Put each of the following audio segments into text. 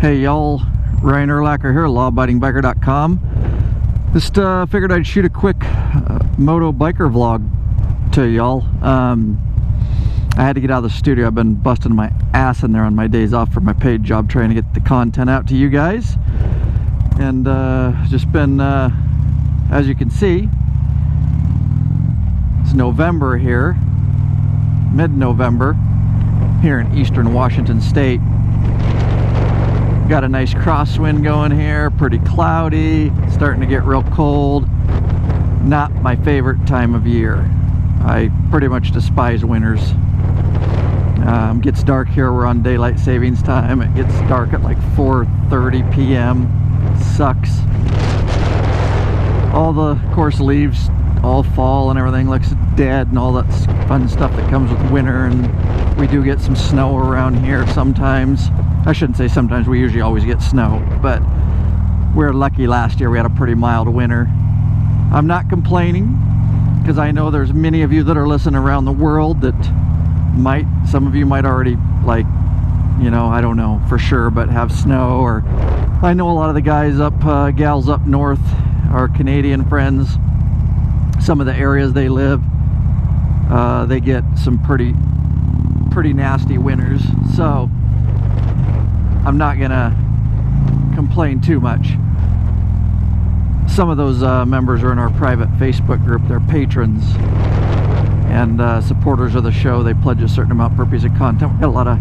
Hey y'all, Ryan Erlacher here, lawabidingbiker.com. Just figured I'd shoot a quick moto biker vlog to y'all. I had to get out of the studio. I've been busting my ass in there on my days off for my paid job, trying to get the content out to you guys. And just been, as you can see, it's November here, mid-November, here in eastern Washington State. Got a nice crosswind going here, pretty cloudy, starting to get real cold. Not my favorite time of year. I pretty much despise winters. Gets dark here, we're on daylight savings time. It gets dark at like 4:30 p.m. Sucks. All the, of course, leaves all fall and everything looks dead and all that fun stuff that comes with winter. And we do get some snow around here sometimes. I shouldn't say sometimes, we usually always get snow, but we're lucky last year we had a pretty mild winter. I'm not complaining, because I know there's many of you that are listening around the world that might, some of you might already, like, you know, I don't know for sure, but have snow. Or I know a lot of the guys up, gals up north, our Canadian friends, some of the areas they live, they get some pretty nasty winters. So I'm not gonna complain too much. Some of those members are in our private Facebook group. They're patrons and supporters of the show. They pledge a certain amount per piece of content. We've got a lot of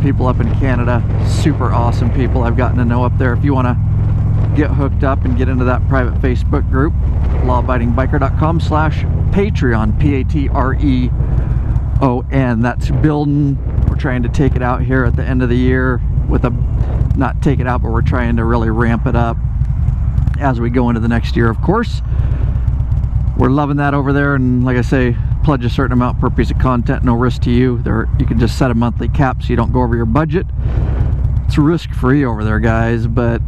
people up in Canada, super awesome people I've gotten to know up there. If you want to get hooked up and get into that private Facebook group, lawabidingbiker.com/Patreon, Patreon. That's building. We're trying to take it out here at the end of the year with a, not take it out, but we're trying to really ramp it up as we go into the next year, of course. We're loving that over there, and like I say, pledge a certain amount per piece of content, no risk to you. There, you can just set a monthly cap so you don't go over your budget. It's risk-free over there, guys. But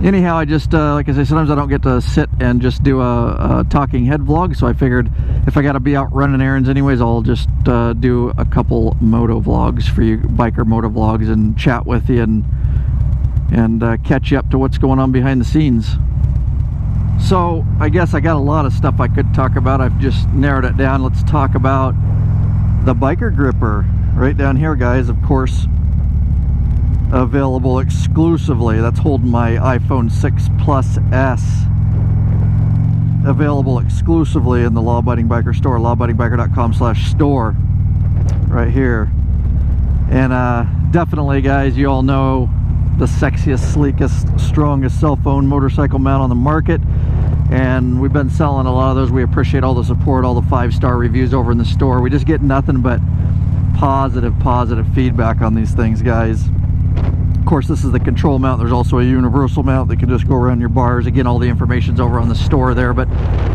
anyhow, I just, like I say, sometimes I don't get to sit and just do a talking head vlog, so I figured if I got to be out running errands anyways, I'll just do a couple moto vlogs for you, biker moto vlogs, and chat with you and catch you up to what's going on behind the scenes. So I guess I got a lot of stuff I could talk about. I've just narrowed it down. Let's talk about the biker gripper right down here, guys. Of course, available exclusively. That's holding my iPhone 6 Plus S. Available exclusively in the Law Abiding Biker store, lawabidingbiker.com/store, right here. And definitely, guys, you all know the sexiest, sleekest, strongest cell phone motorcycle mount on the market, and we've been selling a lot of those. We appreciate all the support, all the 5-star reviews over in the store. We just get nothing but positive feedback on these things, guys. Of course, this is the control mount. There's also a universal mount that can just go around your bars. Again, all the information's over on the store there, but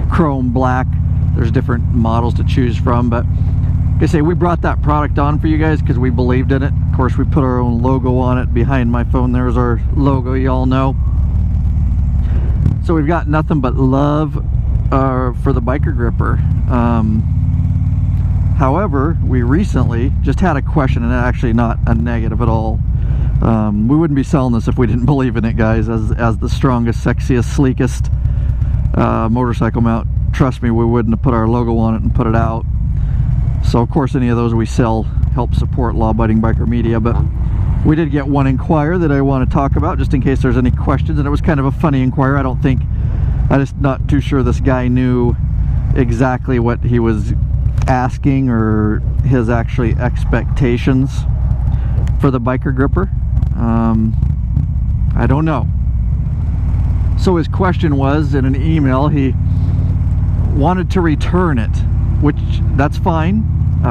chrome, black, there's different models to choose from. But like I say, we brought that product on for you guys because we believed in it. Of course, we put our own logo on it. Behind my phone, there's our logo, y'all know. So we've got nothing but love for the biker gripper. However, we recently just had a question, and actually not a negative at all. We wouldn't be selling this if we didn't believe in it, guys, as the strongest, sexiest, sleekest motorcycle mount. Trust me, we wouldn't have put our logo on it and put it out. So of course, any of those we sell help support Law Abiding Biker Media. But we did get one inquiry that I want to talk about, just in case there's any questions. And it was kind of a funny inquiry. I'm just not too sure this guy knew exactly what he was asking, or his actually expectations for the biker gripper. I don't know. So his question was, in an email, he wanted to return it, which that's fine.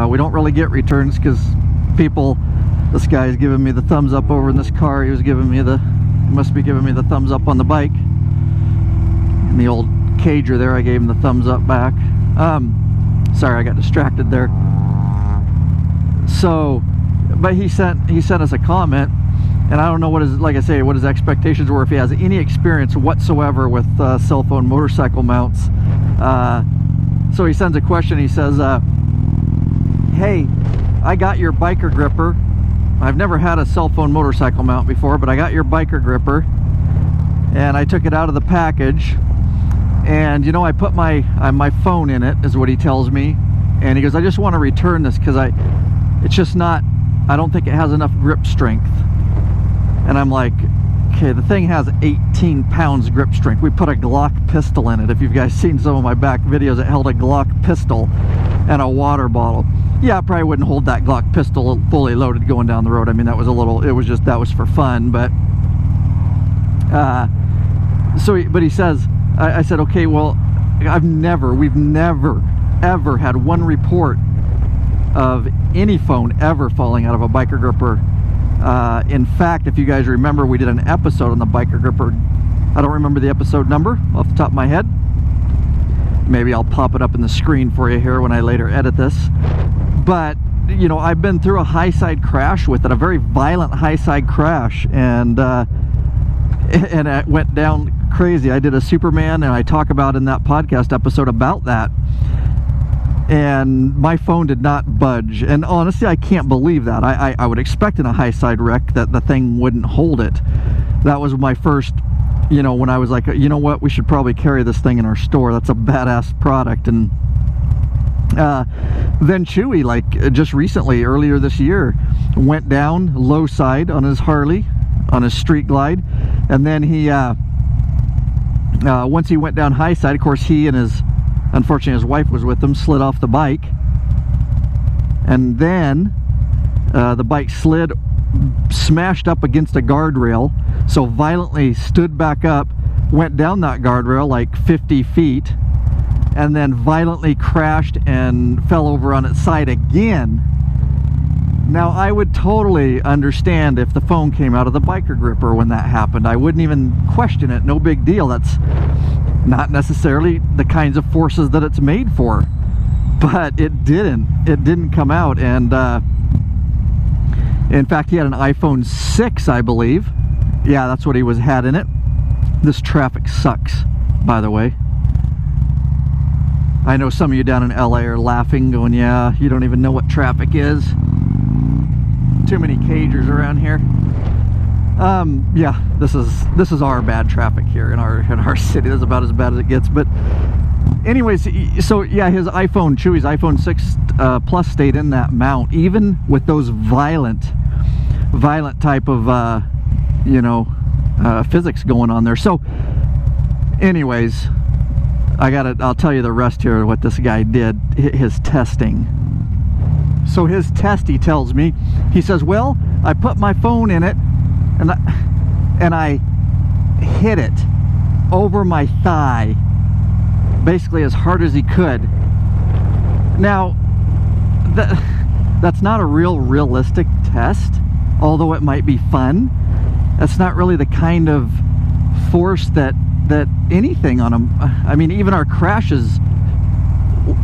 We don't really get returns because people, this guy is giving me the thumbs up over in this car. He was giving me the, must be giving me the thumbs up on the bike. And the old cager there, I gave him the thumbs up back. Sorry, I got distracted there. So, but he sent us a comment, and I don't know what his, like I say, what his expectations were, if he has any experience whatsoever with cell phone motorcycle mounts. So he sends a question. He says, hey, I got your biker gripper. I've never had a cell phone motorcycle mount before, but I got your biker gripper and I took it out of the package, and you know, I put my phone in it, is what he tells me, and he goes, I just want to return this because it's just not, I don't think it has enough grip strength. And I'm like, okay, the thing has 18 pounds grip strength. We put a Glock pistol in it. If you guys seen some of my back videos, it held a Glock pistol and a water bottle. Yeah, I probably wouldn't hold that Glock pistol fully loaded going down the road. I mean, that was a little, it was just, that was for fun. But but he says, I said, okay, well, we've never ever had one report of any phone ever falling out of a biker gripper. In fact, if you guys remember, we did an episode on the biker gripper. I don't remember the episode number off the top of my head. Maybe I'll pop it up in the screen for you here when I later edit this. But you know, I've been through a high side crash with it, a very violent high side crash, and it went down crazy. I did a Superman, and I talk about in that podcast episode about that, and my phone did not budge. And honestly, I can't believe that. I would expect in a high side wreck that the thing wouldn't hold it. That was my first, you know, when I was like, you know what, we should probably carry this thing in our store. That's a badass product. And then Chewy, like just recently, earlier this year, went down low side on his Harley, on his Street Glide, and then he once he went down high side, of course, he and unfortunately his wife was with him, slid off the bike, and then the bike slid, smashed up against a guardrail, so violently stood back up, went down that guardrail like 50 feet, and then violently crashed and fell over on its side again. Now, I would totally understand if the phone came out of the biker gripper when that happened. I wouldn't even question it. No big deal. That's not necessarily the kinds of forces that it's made for. But it didn't come out. And in fact, he had an iPhone 6, I believe. Yeah, that's what he had in it. This traffic sucks, by the way. I know some of you down in LA are laughing, going, yeah, you don't even know what traffic is. Too many cagers around here. Yeah, this is our bad traffic here in our city. That's about as bad as it gets. But anyways, so yeah, his iPhone, Chewy's iPhone 6 Plus stayed in that mount, even with those violent type of you know, physics going on there. So anyways, I'll tell you the rest here of what this guy did, his testing. So his test, he tells me, he says, well, I put my phone in it and I hit it over my thigh, basically as hard as he could. Now, that's not a realistic test, although it might be fun. That's not really the kind of force that anything on them, I mean, even our crashes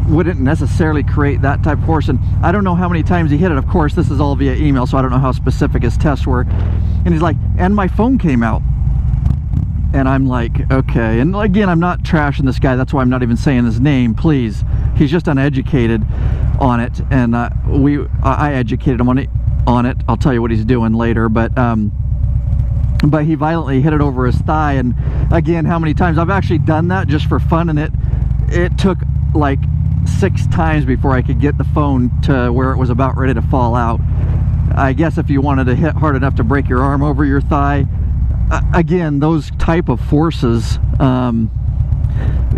wouldn't necessarily create that type of force. And I don't know how many times he hit it. Of course, this is all via email, so I don't know how specific his tests were. And he's like, and my phone came out. And I'm like, okay. And again, I'm not trashing this guy. That's why I'm not even saying his name, please. He's just uneducated on it. And I educated him on it. I'll tell you what he's doing later. But he violently hit it over his thigh. And again, how many times? I've actually done that just for fun, and it took like 6 times before I could get the phone to where it was about ready to fall out. I guess if you wanted to hit hard enough to break your arm over your thigh, again, those type of forces,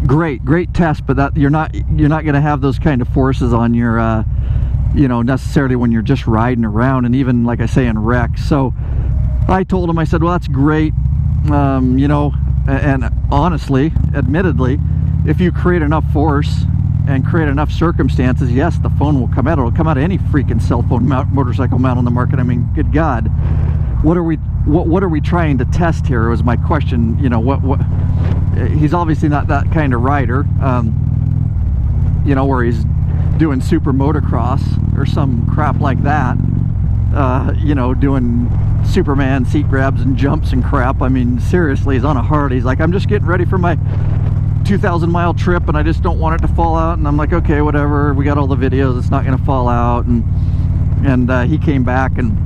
great test, but that you're not going to have those kind of forces on your you know, necessarily when you're just riding around, and even, like I say, in wrecks. So I told him, I said, well, that's great, you know, and honestly, admittedly, if you create enough force and create enough circumstances, yes, the phone will come out. It'll come out of any freaking cell phone motorcycle mount on the market. I mean, good God, what are we trying to test here? Was my question. You know, what he's obviously not that kind of rider, you know, where he's doing super motocross or some crap like that, you know, doing Superman seat grabs and jumps and crap. I mean, seriously, he's on a Harley. He's like, I'm just getting ready for my 2,000-mile trip, and I just don't want it to fall out. And I'm like, okay, whatever, we got all the videos, it's not going to fall out. And he came back, and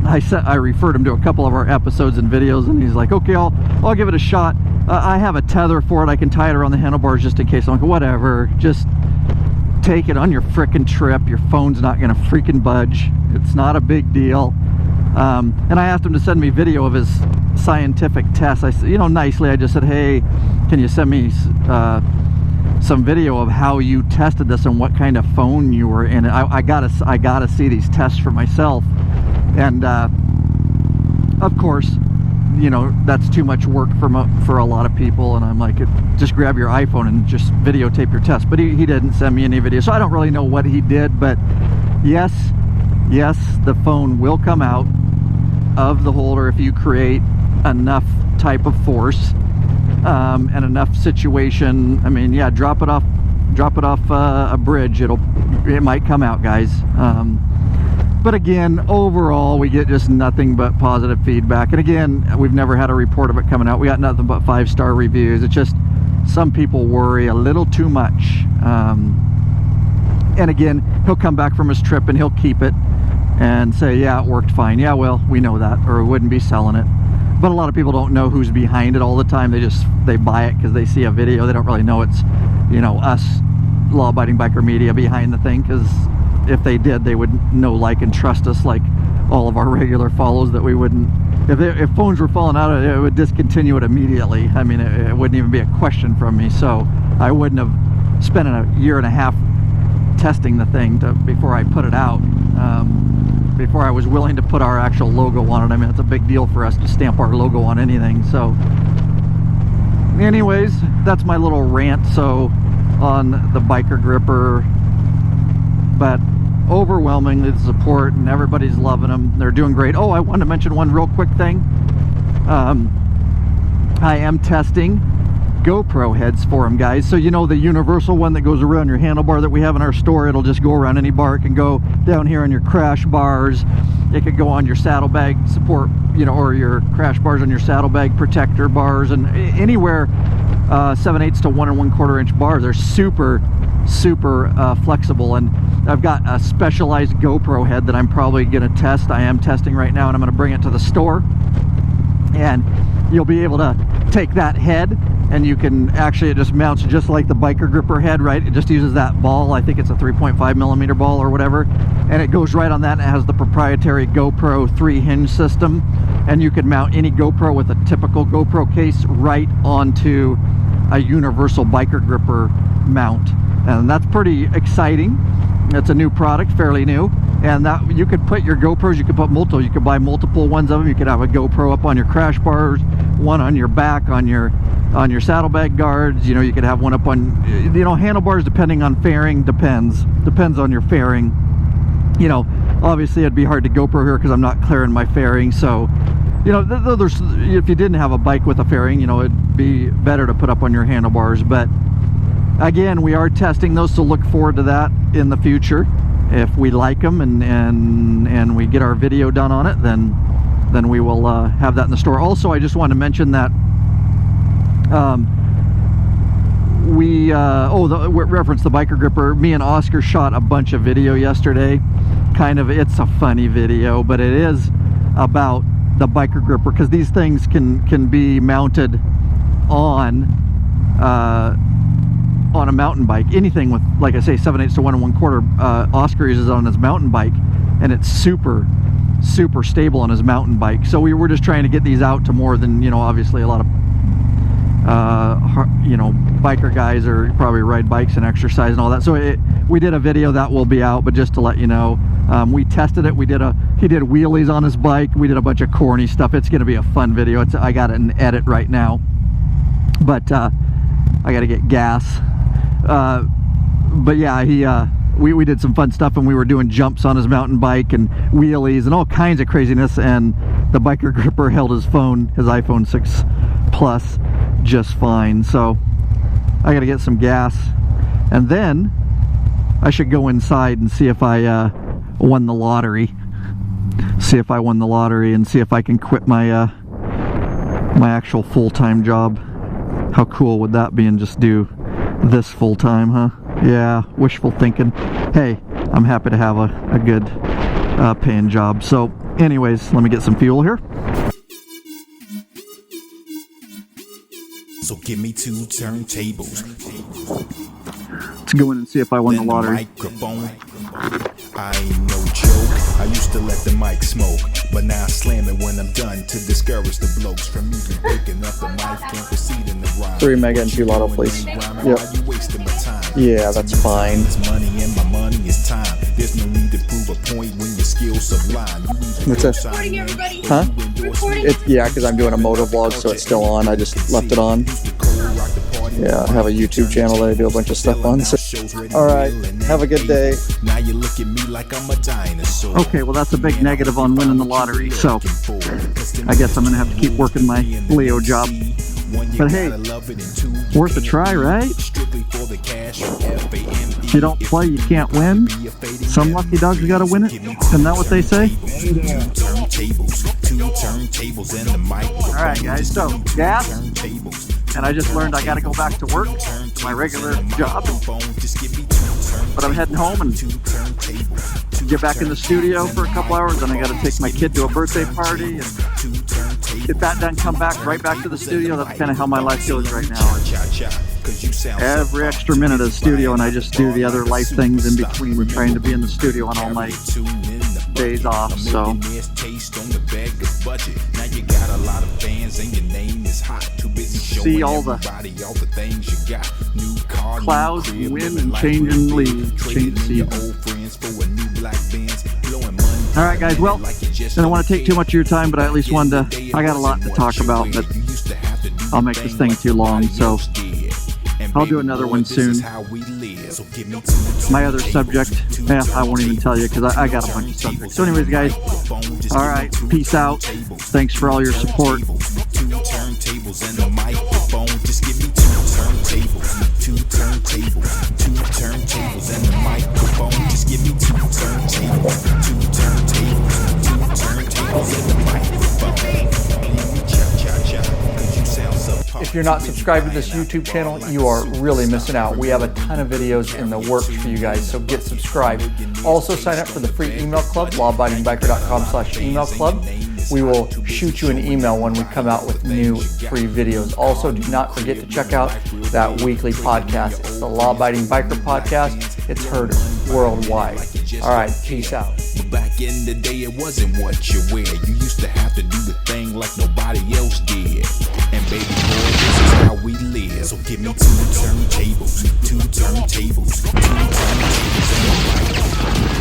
I referred him to a couple of our episodes and videos, and he's like, okay, I'll give it a shot. I have a tether for it. I can tie it around the handlebars just in case. I'm like, whatever, just take it on your frickin' trip. Your phone's not gonna freaking budge. It's not a big deal. And I asked him to send me video of his scientific tests. I said, you know, nicely, I just said, hey, can you send me some video of how you tested this and what kind of phone you were in? I gotta see these tests for myself. And of course, you know, that's too much work for a lot of people, and I'm like, just grab your iPhone and just videotape your test. But he didn't send me any video, so I don't really know what he did. But yes, the phone will come out of the holder if you create enough type of force and enough situation. I mean, yeah, drop it off a bridge, it might come out, guys. But again, overall, we get just nothing but positive feedback. And again, we've never had a report of it coming out. We got nothing but 5-star reviews. It's just some people worry a little too much. And again, he'll come back from his trip and he'll keep it and say, yeah, it worked fine. Yeah, well, we know that, or we wouldn't be selling it. But a lot of people don't know who's behind it all the time. They buy it because they see a video. They don't really know it's, you know, us, law-abiding biker media, behind the thing, because if they did, they would know, like, and trust us like all of our regular follows, that we wouldn't, if phones were falling out, it would discontinue it immediately. I mean, it wouldn't even be a question from me. So I wouldn't have spent a year and a half testing the thing before I put it out, before I was willing to put our actual logo on it. I mean, it's a big deal for us to stamp our logo on anything. So anyways, that's my little rant on the biker gripper. But overwhelmingly the support, and everybody's loving them. They're doing great. Oh, I wanted to mention one real quick thing. I am testing GoPro heads for them, guys. So you know the universal one that goes around your handlebar that we have in our store? It'll just go around any bar. It can go down here on your crash bars. It could go on your saddlebag support, you know, or your crash bars on your saddlebag protector bars, and anywhere 7/8 to 1 1/4 inch bars. They're super flexible. And I've got a specialized GoPro head that I'm probably going to test. I am testing right now, and I'm going to bring it to the store, and you'll be able to take that head, and you can actually, it just mounts just like the biker gripper head, right? It just uses that ball. I think it's a 3.5 millimeter ball or whatever, and it goes right on that, and it has the proprietary GoPro 3 hinge system, and you can mount any GoPro with a typical GoPro case right onto a universal biker gripper mount. And that's pretty exciting. It's a new product, fairly new, and that you could put your GoPros, you could put multiple, you could buy multiple ones of them. You could have a GoPro up on your crash bars, one on your back, on your saddlebag guards. You know, you could have one up on, you know, handlebars, depending on fairing. Depends on your fairing. You know, obviously it'd be hard to GoPro here because I'm not clearing my fairing. So, you know, if you didn't have a bike with a fairing, you know, it'd be better to put up on your handlebars. But again, we are testing those, so look forward to that in the future. If we like them and we get our video done on it, then we will have that in the store. Also, I just want to mention that reference the biker gripper. Me and Oscar shot a bunch of video yesterday. It's a funny video, but it is about the biker gripper, because these things can be mounted on a mountain bike. Anything with, like I say, 7/8 to 1 1/4. Oscar uses it on his mountain bike, and it's super stable on his mountain bike. So we were just trying to get these out to more than, you know, obviously a lot of you know, biker guys are probably ride bikes and exercise and all that. So we did a video that will be out, but just to let you know, we tested it. He did wheelies on his bike. We did a bunch of corny stuff. It's going to be a fun video. I got it in edit right now, but I got to get gas. But yeah, we did some fun stuff, and we were doing jumps on his mountain bike and wheelies and all kinds of craziness, and the biker gripper held his iPhone 6 Plus just fine. So I gotta get some gas, and then I should go inside and see if I won the lottery. See if I won the lottery, and see if I can quit my my actual full-time job. How cool would that be, and just do this full-time, huh? Yeah, wishful thinking. Hey, I'm happy to have a paying job. So anyways, let me get some fuel here. So give me 2 turntables. Let's go in and see if I won the lottery. Microphone. I ain't no joke. I used to let the mic smoke, but now I slam it when I'm done to discourage the blokes from even picking up the mic. Can't proceed in the rhyme. 3 mega and 2 lotto, please. Yep. Yeah, that's fine. It's money and my money is time. There's no need to prove a point when your skills sublime. What's that? Recording, everybody. Huh? Recording. Yeah, because I'm doing a moto vlog, so it's still on. I just left it on. Yeah, I have a YouTube channel that I do a bunch of stuff on. So. Alright, have a good day. Now you look at me like I'm a dinosaur. Okay, well that's a big negative on winning the lottery, so I guess I'm going to have to keep working my Leo job. But hey, worth a try, right? If you don't play, you can't win. Some lucky dogs got to win it. Isn't that what they say? Alright guys, so gas. And I just learned I got to go back to work, to my regular job. But I'm heading home and get back in the studio for a couple hours. Then I got to take my kid to a birthday party and get that done, come back right back to the studio. That's kind of how my life goes right now. Every extra minute of the studio, and I just do the other life things in between, trying to be in the studio on all my days off. So see all the clouds and wind and changing leaves, change seasons. Alright guys, well, I don't want to take too much of your time, but I at least wanted to, I got a lot to talk about, but I'll make this thing too long, so I'll do another one soon. My other subject, I won't even tell you because I got a bunch of subjects. So anyways guys, alright, peace out. Thanks for all your support. If you're not subscribed to this YouTube channel, you are really missing out. We have a ton of videos in the works for you guys, so get subscribed. Also sign up for the free email club, lawabidingbiker.com/email club. We will shoot you an email when we come out with new free videos. Also, do not forget to check out that weekly podcast. It's the Law Abiding Biker Podcast. It's heard worldwide. All right, peace out. But back in the day, it wasn't what you wear. You used to have to do the thing like nobody else did. And baby boy, this is how we live. So give me 2 turntables, 2 turntables, 2 turntables, and a mic.